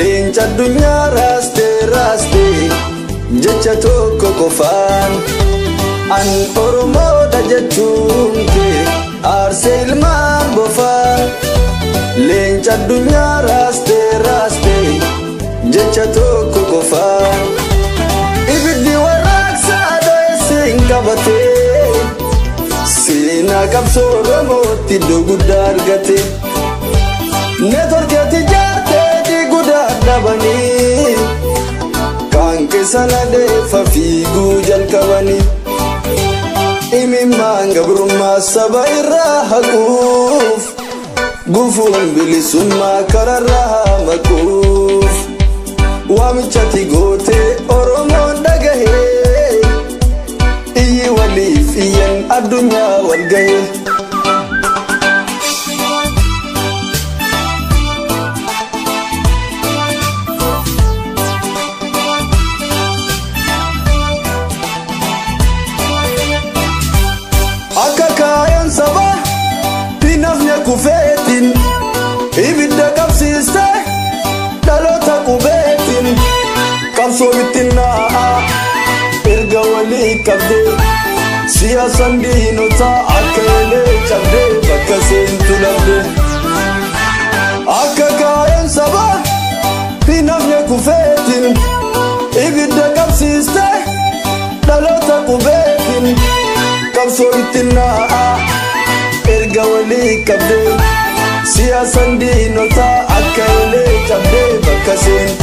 leenca addunyaa raastee jecha tokko qofaan an Oromoodha jechuun kee aarsee ilmaan bofaan leenca addunyaa raastee jecha tokko qofaan ibiddi warraaqsaa dho'eessiin qabatee seenaa qabsoo Oromootti iddoo guddaa argate neetworkii jaartee diiguudhaa dhabanii kan keessa ladeeffa fiiguu jalqabanii imimmaan gabrummaa saba irraa haquuf gufuun bilisummaa kararraa maquuf waamichatti gootee Oromoon dhagahee iyyi waliif iyyan addunyaa wal gahee akka kaayan saba pinafne kufeetin ibidda qabsiiste dhaloota qubeetin qabsoo bittinnaa erga walii qabdee siyaasan diinota akka elee cabdee bakka seentu dhabdee akka kaayan saba pinafne kufeetin ibidda qabsiiste dhaloota qubeetin qabsoo bittinnaa erga walii qabdee siyaasan diinota akka elee cabdee bakka seentu